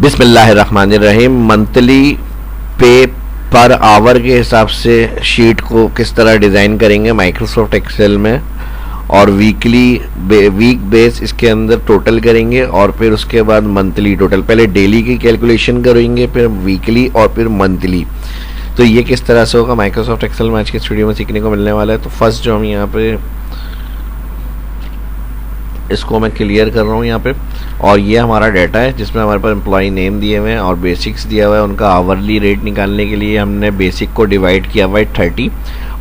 बिस्मिल्लाहिर्रहमानिर्रहीम। मंथली पे per hour के हिसाब से शीट को किस तरह डिज़ाइन करेंगे माइक्रोसॉफ्ट एक्सेल में, और वीक बेस इसके अंदर टोटल करेंगे, और फिर उसके बाद मंथली टोटल। पहले डेली की कैलकुलेशन करेंगे, फिर वीकली और फिर मंथली। तो ये किस तरह से होगा माइक्रोसॉफ्ट एक्सेल में आज के इस वीडियो में सीखने को मिलने वाला है। तो फर्स्ट जो हम यहाँ पे इसको मैं क्लियर कर रहा हूँ यहाँ पे, और ये हमारा डाटा है जिसमें हमारे पास एम्प्लॉय नेम दिए हुए हैं और बेसिक्स दिया हुआ है। उनका आवरली रेट निकालने के लिए हमने बेसिक को डिवाइड किया हुआ है 30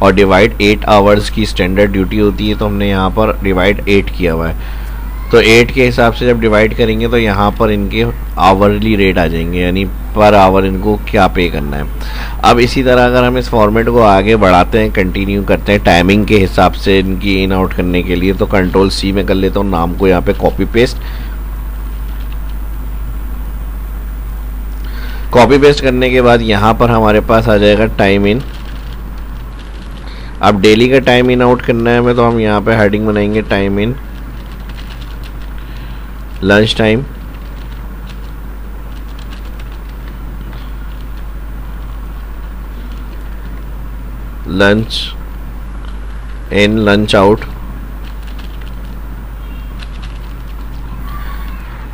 और डिवाइड 8 आवर्स की स्टैंडर्ड ड्यूटी होती है, तो हमने यहाँ पर डिवाइड 8 किया हुआ है। तो 8 के हिसाब से जब डिवाइड करेंगे तो यहाँ पर इनके आवरली रेट आ जाएंगे, यानी पर आवर इनको क्या पे करना है। अब इसी तरह अगर हम इस फॉर्मेट को आगे बढ़ाते हैं, कंटिन्यू करते हैं टाइमिंग के हिसाब से इनकी इन आउट करने के लिए, तो कंट्रोल सी में कर लेता हूँ, नाम को यहाँ पे कॉपी पेस्ट करने के बाद यहाँ पर हमारे पास आ जाएगा टाइम इन। अब डेली का टाइम इन आउट करना है हमें, तो हम यहाँ पे हेडिंग बनाएंगे time in lunch time, lunch in, lunch out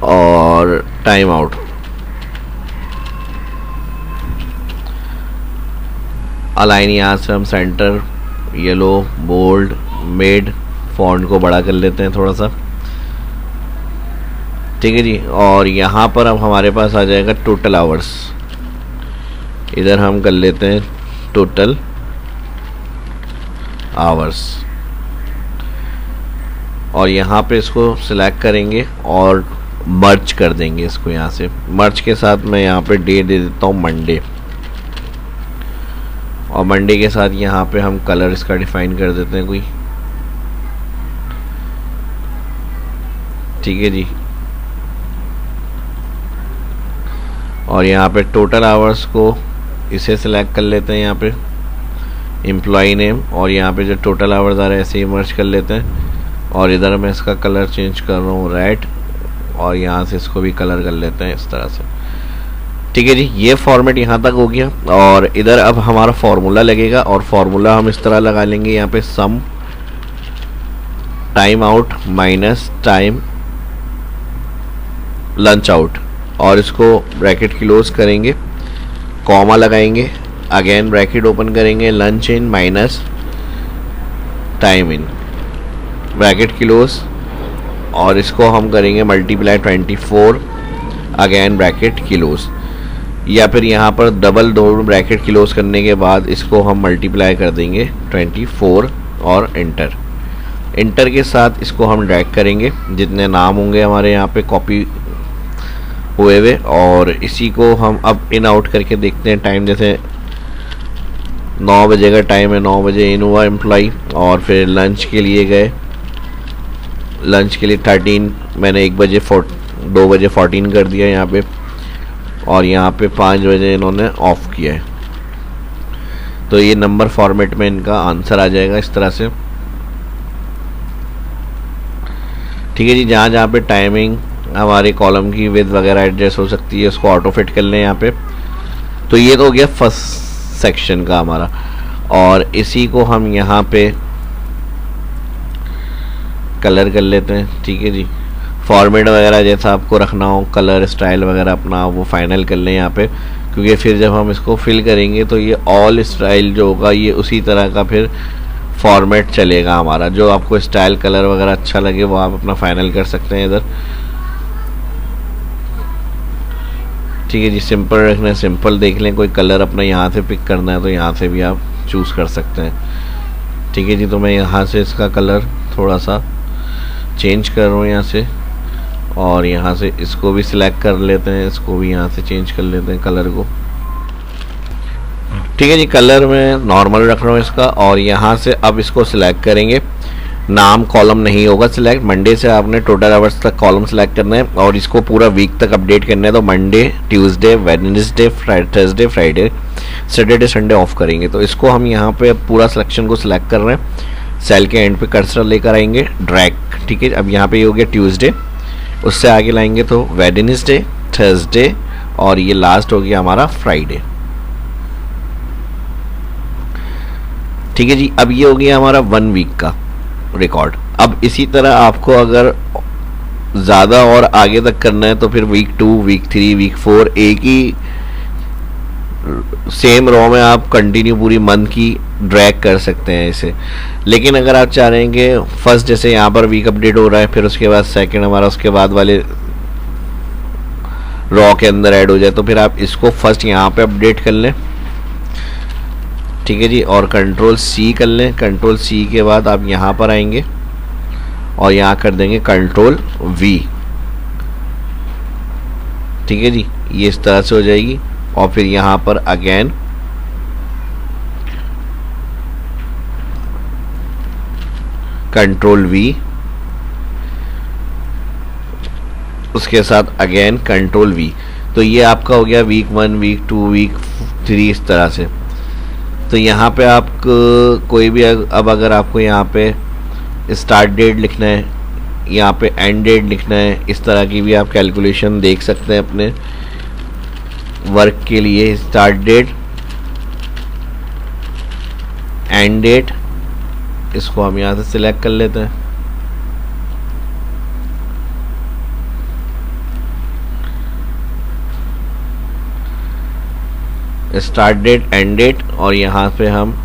और टाइम आउट। अलाइन यहाँ से हम सेंटर, येलो, बोल्ड, मेड, फॉन्ट को बड़ा कर लेते हैं थोड़ा सा, ठीक है जी। और यहाँ पर अब हमारे पास आ जाएगा टोटल आवर्स, इधर हम कर लेते हैं टोटल आवर्स, और यहाँ पे इसको सिलेक्ट करेंगे और मर्ज कर देंगे इसको। यहाँ से मर्ज के साथ मैं यहाँ पे डे दे देता हूँ मंडे, और मंडे के साथ यहाँ पे हम कलर इसका डिफाइन कर देते हैं कोई, ठीक है जी। और यहाँ पे टोटल आवर्स को इसे सिलेक्ट कर लेते हैं, यहाँ पे एम्प्लॉय नेम, और यहाँ पे जो टोटल आवर्स आ रहे हैं ऐसे ही मर्ज कर लेते हैं। और इधर मैं इसका कलर चेंज कर रहा हूँ रेड, और यहाँ से इसको भी कलर कर लेते हैं इस तरह से, ठीक है जी। ये फॉर्मेट यहाँ तक हो गया। और इधर अब हमारा फॉर्मूला लगेगा, और फॉर्मूला हम इस तरह लगा लेंगे यहाँ पे, sum time out minus time lunch out, और इसको ब्रैकेट क्लोज करेंगे, कॉमा लगाएंगे, अगेन ब्रैकेट ओपन करेंगे, lunch in minus time in, bracket close, और इसको हम करेंगे मल्टीप्लाई 24, अगेन ब्रैकेट क्लोज, या फिर यहाँ पर डबल दो ब्रैकेट क्लोज करने के बाद इसको हम मल्टीप्लाई कर देंगे 24 और इंटर के साथ इसको हम ड्रैग करेंगे जितने नाम होंगे हमारे यहाँ पे कॉपी हुए, और इसी को हम अब इन आउट करके देखते हैं। टाइम जैसे 9 बजे का टाइम है, 9 बजे इन हुआ एम्प्लॉय, और फिर लंच के लिए गए, लंच के लिए 13 मैंने 2 बजे 14 कर दिया यहाँ पे, और यहाँ पे 5 बजे इन्होंने ऑफ किया है। तो ये नंबर फॉर्मेट में इनका आंसर आ जाएगा इस तरह से, ठीक है जी। जहाँ जहाँ पे टाइमिंग हमारे कॉलम की विड्थ वगैरह एडजस्ट हो सकती है उसको ऑटो फिट कर लें यहाँ पे। तो ये तो हो गया फर्स्ट सेक्शन का हमारा, और इसी को हम यहाँ पे कलर कर लेते हैं, ठीक है जी। फॉर्मेट वगैरह जैसा आपको रखना हो, कलर स्टाइल वगैरह अपना वो फाइनल कर लें यहाँ पे, क्योंकि फिर जब हम इसको फिल करेंगे तो ये ऑल स्टाइल जो होगा ये उसी तरह का फिर फॉर्मेट चलेगा हमारा। जो आपको स्टाइल कलर वगैरह अच्छा लगे वो आप अपना फाइनल कर सकते हैं इधर, ठीक है जी। सिंपल रखना है, सिंपल देख लें, कोई कलर अपना यहाँ से पिक करना है तो यहाँ से भी आप चूज़ कर सकते हैं, ठीक है जी। तो मैं यहाँ से इसका कलर थोड़ा सा चेंज कर रहा हूँ यहाँ से, और यहाँ से इसको भी सिलेक्ट कर लेते हैं, इसको भी यहाँ से चेंज कर लेते हैं कलर को, ठीक है जी। कलर मैं नॉर्मल रख रहा हूँ इसका, और यहाँ से अब इसको सिलेक्ट करेंगे। नाम कॉलम नहीं होगा सिलेक्ट, मंडे से आपने टोटल आवर्स तक कॉलम सिलेक्ट करना है, और इसको पूरा वीक तक अपडेट करना है। तो Monday, Tuesday, Wednesday, Thursday, Friday, Saturday, Sunday off करेंगे। तो इसको हम यहाँ पे पूरा सिलेक्शन को सिलेक्ट कर रहे हैं, सेल के एंड पे कर्सर लेकर आएंगे, ड्रैग, ठीक है। अब यहाँ पे ये हो गया ट्यूसडे, उससे आगे लाएंगे तो वेडनेसडे, थर्सडे, और ये लास्ट हो गया हमारा फ्राइडे। ठीक है जी, अब ये हो गया हमारा 1 वीक का रिकॉर्ड। अब इसी तरह आपको अगर ज़्यादा और आगे तक करना है तो फिर वीक 2, वीक 3, वीक 4 एक ही सेम रो में आप कंटिन्यू पूरी मंथ की ड्रैग कर सकते हैं इसे। लेकिन अगर आप चाह रहे हैं कि फर्स्ट जैसे यहाँ पर वीक अपडेट हो रहा है, फिर उसके बाद सेकंड हमारा उसके बाद वाले रॉ के अंदर ऐड हो जाए, तो फिर आप इसको फर्स्ट यहाँ पे अपडेट कर लें। ठीक है जी, और कंट्रोल सी कर लें। कंट्रोल सी के बाद आप यहाँ पर आएंगे और यहाँ कर देंगे कंट्रोल वी। ठीक है जी, ये इस तरह से हो जाएगी। और फिर यहाँ पर अगेन कंट्रोल वी, उसके साथ अगेन कंट्रोल वी। तो ये आपका हो गया वीक 1, वीक 2, वीक 3 इस तरह से। तो यहाँ पे आप कोई भी अब अगर आपको यहाँ पे स्टार्ट डेट लिखना है, यहाँ पे एंड डेट लिखना है, इस तरह की भी आप कैलकुलेशन देख सकते हैं अपने वर्क के लिए। स्टार्ट डेट, एंड डेट, इसको हम यहाँ से सिलेक्ट कर लेते हैं। स्टार्ट डेट, एंड डेट, और यहाँ पे हम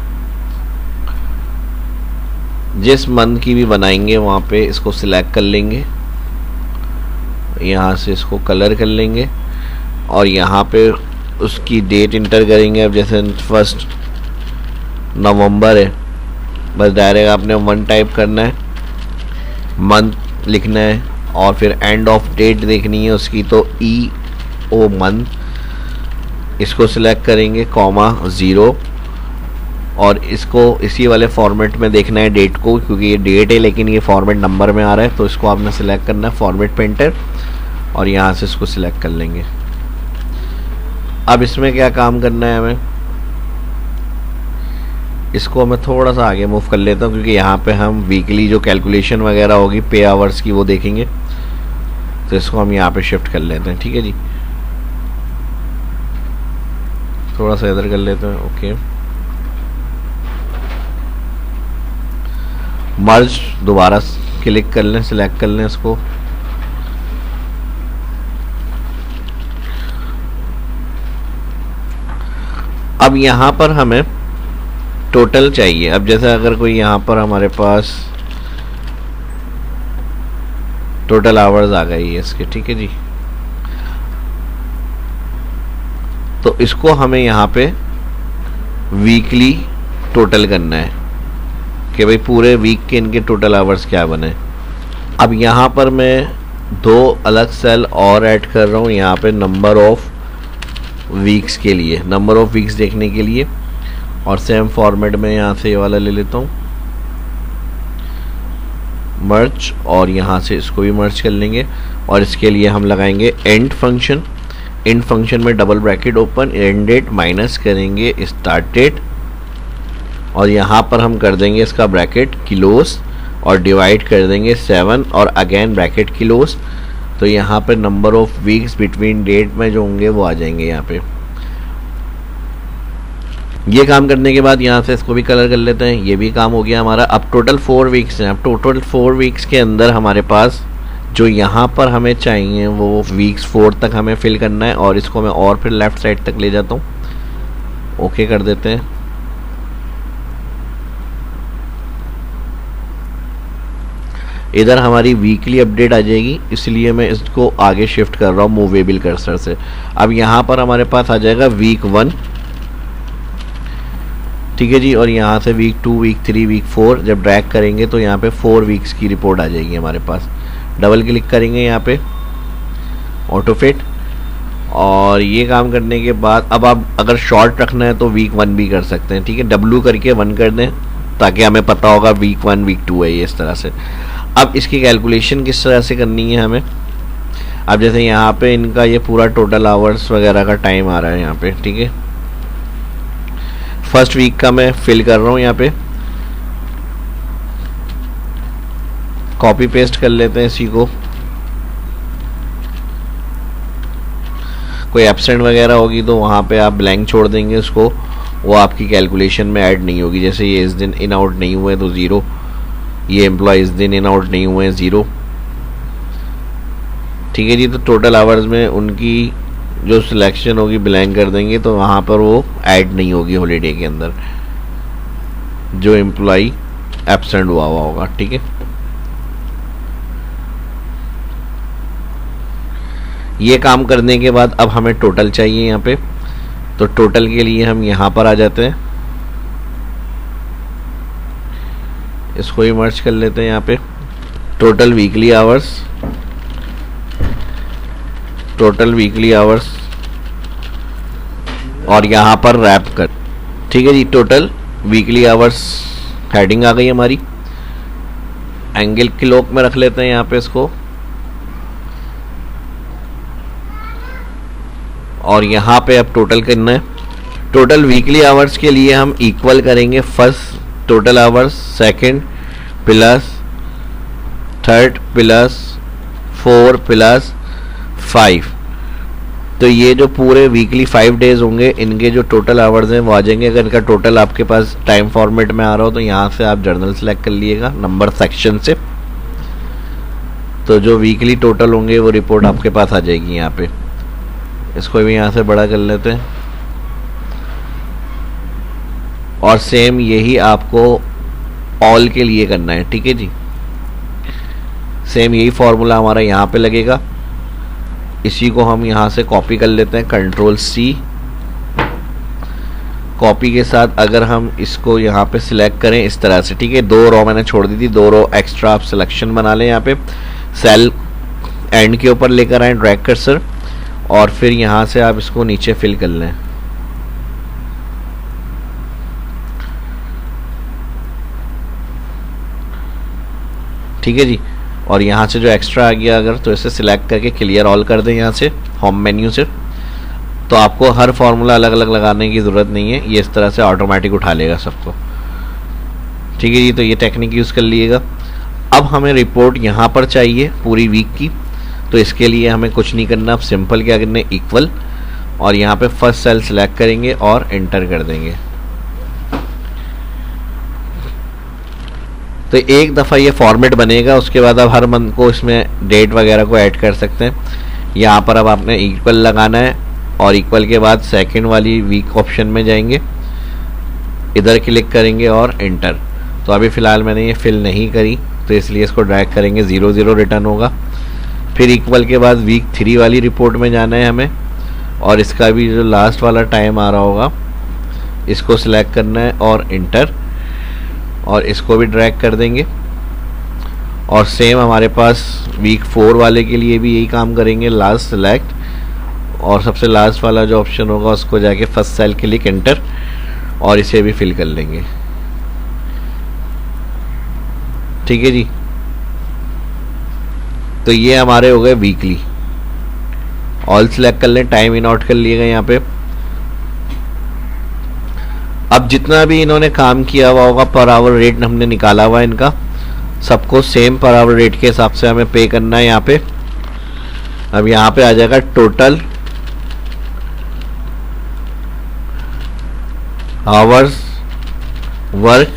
जिस मंथ की भी बनाएंगे वहाँ पे इसको सिलेक्ट कर लेंगे, यहाँ से इसको कलर कर लेंगे और यहाँ पे उसकी डेट इंटर करेंगे। अब जैसे 1 नवंबर है, बस डायरेक्ट आपने 1 टाइप करना है, मंथ लिखना है और फिर एंड ऑफ डेट देखनी है उसकी, तो EO मंथ, इसको सिलेक्ट करेंगे, कॉमा 0, और इसको इसी वाले फॉर्मेट में देखना है डेट को, क्योंकि ये डेट है लेकिन ये फॉर्मेट नंबर में आ रहा है, तो इसको आपने सिलेक्ट करना है फॉर्मेट पेंटर और यहाँ से इसको सिलेक्ट कर लेंगे। अब इसमें क्या काम करना है हमें, इसको मैं थोड़ा सा आगे मूव कर लेता हूँ क्योंकि यहाँ पे हम वीकली जो कैलकुलेशन वगैरह होगी पे आवर्स की वो देखेंगे, तो इसको हम यहाँ पे शिफ्ट कर लेते हैं। ठीक है जी, थोड़ा सा इधर कर लेते हैं। ओके, मर्ज दोबारा क्लिक कर लें, सिलेक्ट कर लें इसको। अब यहाँ पर हमें टोटल चाहिए। अब जैसे अगर कोई यहाँ पर हमारे पास टोटल आवर्स आ गई है इसके, ठीक है जी, तो इसको हमें यहाँ पे वीकली टोटल करना है कि भाई पूरे वीक के इनके टोटल आवर्स क्या बने। अब यहाँ पर मैं 2 अलग सेल और ऐड कर रहा हूँ यहाँ पे नंबर ऑफ वीक्स के लिए, नंबर ऑफ वीक्स देखने के लिए, और सेम फॉर्मेट में यहाँ से ये वाला ले लेता हूँ मर्ज, और यहाँ से इसको भी मर्ज कर लेंगे। और इसके लिए हम लगाएंगे एंड फंक्शन। एंड फंक्शन में double bracket open, end date minus करेंगे स्टार्ट डेट, और यहाँ पर हम कर देंगे इसका ब्रैकेट किलोस और डिवाइड कर देंगे 7 और अगेन ब्रैकेट किलोस। तो यहाँ पे number of weeks between date में जो होंगे वो आ जाएंगे यहाँ पे। ये काम करने के बाद यहाँ से इसको भी कलर कर लेते हैं, ये भी काम हो गया हमारा। अब टोटल 4 वीक्स हैं। अब टोटल 4 वीक्स के अंदर हमारे पास जो यहाँ पर हमें चाहिए वो वीक्स 4 तक हमें फिल करना है, और इसको मैं और फिर लेफ्ट साइड तक ले जाता हूँ। ओके कर देते हैं। इधर हमारी वीकली अपडेट आ जाएगी, इसलिए मैं इसको आगे शिफ्ट कर रहा हूँ मूवेबल कर्सर से। अब यहाँ पर हमारे पास आ जाएगा वीक 1, ठीक है जी, और यहाँ से वीक 2, वीक 3, वीक 4 जब ड्रैग करेंगे तो यहाँ पे 4 वीक्स की रिपोर्ट आ जाएगी हमारे पास। डबल क्लिक करेंगे यहाँ पे ऑटो फिट, और ये काम करने के बाद अब आप अगर शॉर्ट रखना है तो वीक 1 भी कर सकते हैं। ठीक है, W करके 1 कर दें ताकि हमें पता होगा वीक 1 वीक 2 है ये, इस तरह से। अब इसकी कैलकुलेशन किस तरह से करनी है हमें, अब जैसे यहाँ पे इनका ये पूरा टोटल आवर्स वगैरह का टाइम आ रहा है यहाँ पे, ठीक है। फर्स्ट वीक का मैं फिल कर रहा हूँ यहाँ पे, कॉपी पेस्ट कर लेते हैं इसी को। कोई एब्सेंट वगैरह होगी तो वहाँ पे आप ब्लैंक छोड़ देंगे उसको, वो आपकी कैलकुलेशन में ऐड नहीं होगी। जैसे ये इस दिन इन आउट नहीं हुए तो 0, ये एम्प्लॉय इस दिन इन आउट नहीं हुए 0। ठीक है जी, तो टोटल आवर्स में उनकी जो सिलेक्शन होगी ब्लैंक कर देंगे, तो वहाँ पर वो ऐड नहीं होगी हॉलीडे के अंदर जो एम्प्लॉय एब्सेंट हुआ होगा। ठीक है, ये काम करने के बाद अब हमें टोटल चाहिए यहाँ पे। तो टोटल के लिए हम यहाँ पर आ जाते हैं, इसको ही मर्ज कर लेते हैं यहाँ पे। Total weekly hours, total weekly hours और यहाँ पर रैप कर। ठीक है जी, टोटल वीकली आवर्स हेडिंग आ गई हमारी। एंगल क्लॉक में रख लेते हैं यहाँ पे इसको, और यहाँ पे अब टोटल करना है। टोटल वीकली आवर्स के लिए हम इक्वल करेंगे first total hours, second plus third plus 4 plus 5। तो ये जो पूरे वीकली 5 डेज होंगे, इनके जो टोटल आवर्स हैं वो आ जाएंगे। अगर इनका टोटल आपके पास टाइम फॉर्मेट में आ रहा हो तो यहाँ से आप जर्नल सेलेक्ट कर लीजिएगा नंबर सेक्शन से, तो जो वीकली टोटल होंगे वो रिपोर्ट आपके पास आ जाएगी यहाँ पे। इसको भी यहाँ से बड़ा कर लेते हैं, और सेम यही आपको ऑल के लिए करना है। ठीक है जी, सेम यही फॉर्मूला हमारा यहाँ पे लगेगा। इसी को हम यहाँ से कॉपी कर लेते हैं, Ctrl+C। कॉपी के साथ अगर हम इसको यहाँ पे सिलेक्ट करें इस तरह से, ठीक है, 2 रो मैंने छोड़ दी थी, 2 रो एक्स्ट्रा आप सिलेक्शन बना लें। यहाँ पे सेल एंड के ऊपर लेकर आए ड्रैग कर्सर, और फिर यहाँ से आप इसको नीचे फिल कर लें। ठीक है जी, और यहाँ से जो एक्स्ट्रा आ गया अगर, तो इसे सिलेक्ट करके क्लियर ऑल कर दें यहाँ से होम मेन्यू से। तो आपको हर फार्मूला अलग अलग लगाने की ज़रूरत नहीं है, ये इस तरह से ऑटोमेटिक उठा लेगा सबको। ठीक है जी, तो ये टेक्निक यूज़ कर लीजिएगा। अब हमें रिपोर्ट यहाँ पर चाहिए पूरी वीक की, तो इसके लिए हमें कुछ नहीं करना, अब सिंपल क्या करना है, इक्वल, और यहाँ पे फर्स्ट सेल सिलेक्ट करेंगे और एंटर कर देंगे। तो एक दफ़ा ये फॉर्मेट बनेगा, उसके बाद अब हर मंथ को इसमें डेट वगैरह को ऐड कर सकते हैं। यहाँ पर अब आपने इक्वल लगाना है, और इक्वल के बाद सेकंड वाली वीक ऑप्शन में जाएंगे, इधर क्लिक करेंगे और एंटर। तो अभी फ़िलहाल मैंने ये फिल नहीं करी, तो इसलिए इसको ड्रैग करेंगे, 00 रिटर्न होगा। फिर इक्वल के बाद वीक 3 वाली रिपोर्ट में जाना है हमें, और इसका भी जो लास्ट वाला टाइम आ रहा होगा इसको सिलेक्ट करना है और इंटर, और इसको भी ड्रैग कर देंगे। और सेम हमारे पास वीक 4 वाले के लिए भी यही काम करेंगे, लास्ट सिलेक्ट, और सबसे लास्ट वाला जो ऑप्शन होगा उसको जाके फर्स्ट सेल क्लिक एंटर, और इसे भी फिल कर लेंगे। ठीक है जी, तो ये हमारे हो गए वीकली। ऑल सिलेक्ट कर लें, टाइम इन आउट कर लिएगा यहाँ पे। अब जितना भी इन्होंने काम किया हुआ होगा पर आवर रेट हमने निकाला हुआ है इनका, सबको सेम पर आवर रेट के हिसाब से हमें पे करना है यहाँ पे। अब यहाँ पे आ जाएगा टोटल आवर्स वर्क,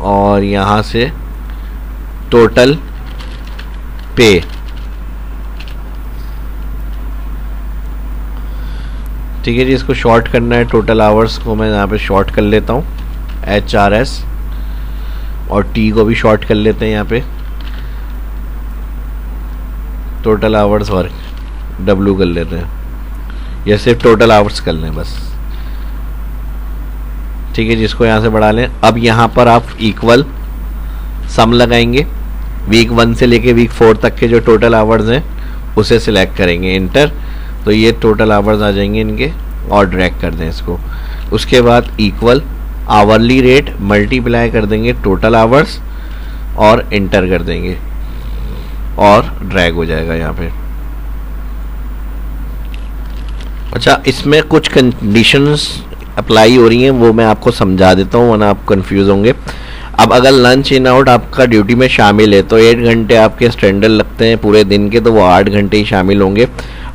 और यहाँ से टोटल पे। ठीक है जी, इसको शॉर्ट करना है, टोटल आवर्स को मैं यहाँ पे शॉर्ट कर लेता हूँ, HRS, और T को भी शॉर्ट कर लेते हैं यहाँ पे, टोटल आवर्स वर्क W कर लेते हैं, या सिर्फ टोटल आवर्स कर लें बस। ठीक है जी, इसको यहाँ से बढ़ा लें। अब यहाँ पर आप इक्वल सम लगाएंगे, वीक 1 से लेके वीक 4 तक के जो टोटल आवर्स हैं उसे सिलेक्ट करेंगे, इंटर, तो ये टोटल आवर्स आ जाएंगे इनके, और ड्रैग कर दें इसको। उसके बाद इक्वल आवरली रेट मल्टीप्लाई कर देंगे टोटल आवर्स, और इंटर कर देंगे, और ड्रैग हो जाएगा यहाँ पे। अच्छा, इसमें कुछ कंडीशंस अप्लाई हो रही हैं, वो मैं आपको समझा देता हूँ, वरना आप कंफ्यूज होंगे। अब अगर लंच इन आउट आपका ड्यूटी में शामिल है तो 8 घंटे आपके स्टैंडर्ड लगते हैं पूरे दिन के, तो वो 8 घंटे ही शामिल होंगे।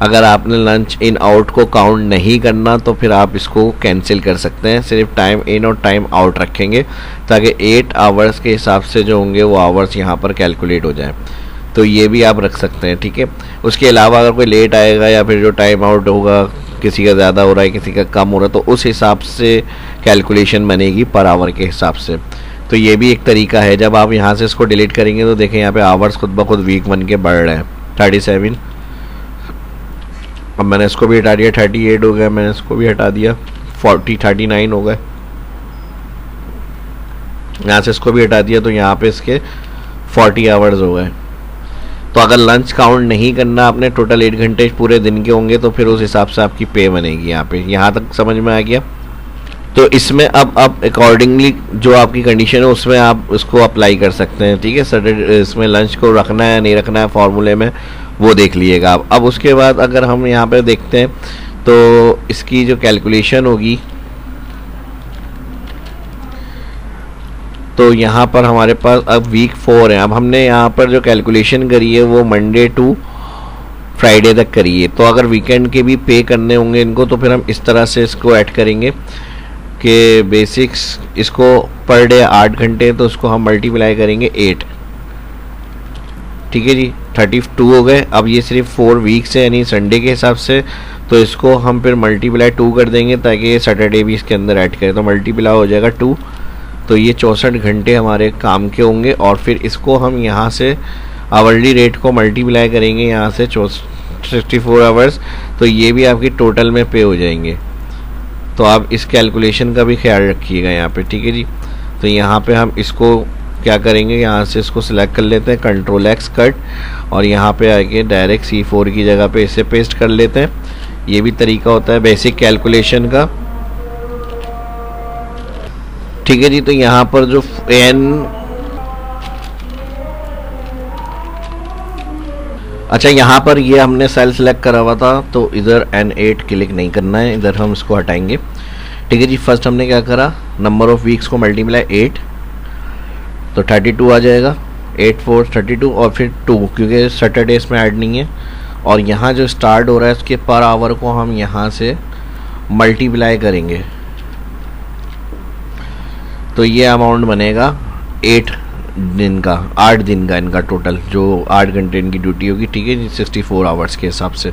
अगर आपने लंच इन आउट को काउंट नहीं करना तो फिर आप इसको कैंसिल कर सकते हैं, सिर्फ टाइम इन और टाइम आउट रखेंगे ताकि 8 आवर्स के हिसाब से जो होंगे वो आवर्स यहाँ पर कैलकुलेट हो जाए। तो ये भी आप रख सकते हैं, ठीक है। उसके अलावा अगर कोई लेट आएगा या फिर जो टाइम आउट होगा किसी का ज़्यादा हो रहा है किसी का कम हो रहा है तो उस हिसाब से कैलकुलेशन बनेगी पर आवर के हिसाब से। तो ये भी एक तरीका है। जब आप यहाँ से इसको डिलीट करेंगे तो देखें यहाँ पे आवर्स खुद ब खुद वीक बन के बढ़ रहे हैं 37। अब मैंने इसको भी हटा दिया, 38 हो गया, मैंने इसको भी हटा दिया, 39 हो गए, यहाँ से इसको भी हटा दिया तो यहाँ पे इसके 40 आवर्स हो गए। तो अगर लंच काउंट नहीं करना आपने, टोटल 8 घंटे पूरे दिन के होंगे तो फिर उस हिसाब से आपकी पे बनेगी। यहाँ पे यहाँ तक समझ में आ गया। तो इसमें अब अकॉर्डिंगली जो आपकी कंडीशन है उसमें आप उसको अप्लाई कर सकते हैं, ठीक है। सैटरडे इसमें लंच को रखना है नहीं रखना है फॉर्मूले में वो देख लीजिएगा आप। अब उसके बाद अगर हम यहाँ पे देखते हैं तो इसकी जो कैलकुलेशन होगी तो यहाँ पर हमारे पास अब वीक 4 है। अब हमने यहाँ पर जो कैलकुलेशन करी है वो मंडे टू फ्राइडे तक करी है। तो अगर वीकेंड के भी पे करने होंगे इनको तो फिर हम इस तरह से इसको ऐड करेंगे कि बेसिक्स इसको पर डे 8 घंटे तो उसको हम मल्टीप्लाई करेंगे 8, ठीक है जी, 32 हो गए। अब ये सिर्फ 4 वीक्स है यानी संडे के हिसाब से, तो इसको हम फिर मल्टीप्लाई 2 कर देंगे ताकि सैटरडे भी इसके अंदर ऐड करें। तो मल्टीप्लाई हो जाएगा 2, तो ये 64 घंटे हमारे काम के होंगे। और फिर इसको हम यहाँ से आवरली रेट को मल्टीप्लाई करेंगे यहाँ से 64 आवर्स, तो ये भी आपकी टोटल में पे हो जाएंगे। तो आप इस कैलकुलेशन का भी ख्याल रखिएगा यहाँ पे, ठीक है जी। तो यहाँ पे हम इसको क्या करेंगे, यहाँ से इसको सिलेक्ट कर लेते हैं, Ctrl+X कट, और यहाँ पे आके डायरेक्ट C4 की जगह पे इसे पेस्ट कर लेते हैं। ये भी तरीका होता है बेसिक कैलकुलेशन का, ठीक है जी। तो यहाँ पर जो अच्छा यहाँ पर ये हमने सेल सेलेक्ट करा हुआ था तो इधर N8 क्लिक नहीं करना है, इधर हम इसको हटाएंगे, ठीक है जी। फर्स्ट हमने क्या करा, नंबर ऑफ वीक्स को मल्टीप्लाई 8 तो 32 आ जाएगा, 8 4 32 और फिर 2 क्योंकि सैटरडे इसमें ऐड नहीं है। और यहाँ जो स्टार्ट हो रहा है उसके पर आवर को हम यहाँ से मल्टीप्लाई करेंगे तो ये अमाउंट बनेगा 8 दिन का, 8 दिन का इनका टोटल जो 8 घंटे इनकी ड्यूटी होगी, ठीक है जी, 64 आवर्स के हिसाब से।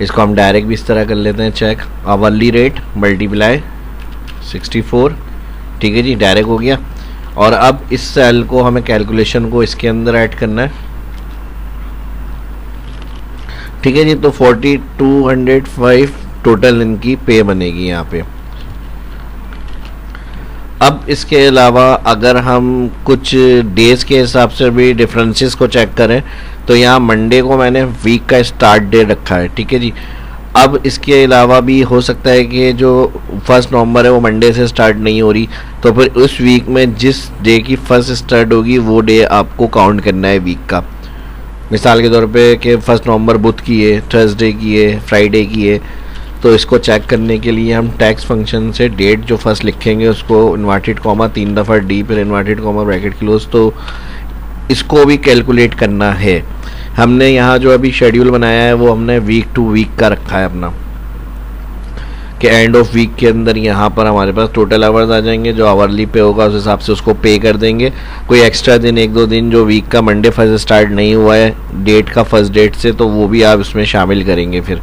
इसको हम डायरेक्ट भी इस तरह कर लेते हैं चेक, आवरली रेट मल्टीप्लाई 64, ठीक है जी, डायरेक्ट हो गया। और अब इस सेल को हमें कैलकुलेशन को इसके अंदर ऐड करना है, ठीक है जी। तो 4205 टोटल इनकी पे बनेगी यहाँ पे। अब इसके अलावा अगर हम कुछ डेज़ के हिसाब से भी डिफरेंसेस को चेक करें तो यहाँ मंडे को मैंने वीक का स्टार्ट डे रखा है, ठीक है जी। अब इसके अलावा भी हो सकता है कि जो 1 नवंबर है वो मंडे से स्टार्ट नहीं हो रही, तो फिर उस वीक में जिस डे की फर्स्ट स्टार्ट होगी वो डे आपको काउंट करना है वीक का। मिसाल के तौर पे कि 1 नवंबर बुध की है, थर्सडे की है, फ्राइडे की है, तो इसको चेक करने के लिए हम टैक्स फंक्शन से डेट जो फर्स्ट लिखेंगे उसको इन्वर्टेड कॉमा 3 दफ़ा डी फिर इन्वर्टेड कॉमा ब्रैकेट क्लोज, तो इसको भी कैलकुलेट करना है। हमने यहाँ जो अभी शेड्यूल बनाया है वो हमने वीक टू वीक का रखा है अपना, कि एंड ऑफ वीक के अंदर यहाँ पर हमारे पास टोटल आवर्स आ जाएंगे, जो आवरली पे होगा उस हिसाब से उसको पे कर देंगे। कोई एक्स्ट्रा दिन 1-2 दिन जो वीक का मंडे फर्स्ट स्टार्ट नहीं हुआ है डेट का फर्स्ट डेट से, तो वो भी आप इसमें शामिल करेंगे फिर,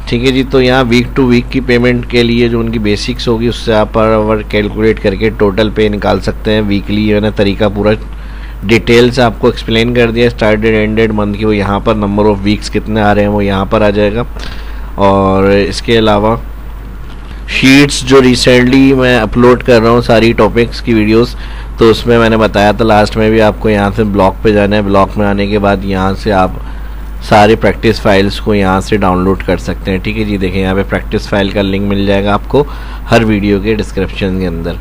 ठीक है जी। तो यहाँ वीक टू वीक की पेमेंट के लिए जो उनकी बेसिक्स होगी उससे आप पर आवर कैलकुलेट करके टोटल पे निकाल सकते हैं वीकली। मैंने तरीका पूरा डिटेल से आपको एक्सप्लेन कर दिया, start date end date month की, वो यहाँ पर नंबर ऑफ वीक्स कितने आ रहे हैं वो यहाँ पर आ जाएगा। और इसके अलावा शीट्स जो रिसेंटली मैं अपलोड कर रहा हूँ सारी टॉपिक्स की वीडियोस, तो उसमें मैंने बताया था लास्ट में भी आपको यहाँ से ब्लॉग पे जाना है, ब्लॉग में आने के बाद यहाँ से आप सारे प्रैक्टिस फाइल्स को यहाँ से डाउनलोड कर सकते हैं, ठीक है जी। देखें यहाँ पे प्रैक्टिस फाइल का लिंक मिल जाएगा आपको हर वीडियो के डिस्क्रिप्शन के अंदर,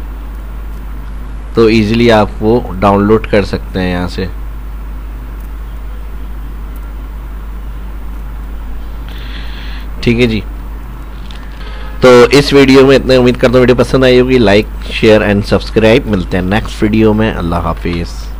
तो इजीली आप वो डाउनलोड कर सकते हैं यहाँ से, ठीक है जी। तो इस वीडियो में इतने, उम्मीद करता हूँ वीडियो पसंद आई होगी। लाइक शेयर एंड सब्सक्राइब, मिलते हैं नेक्स्ट वीडियो में। अल्लाह हाफिज़।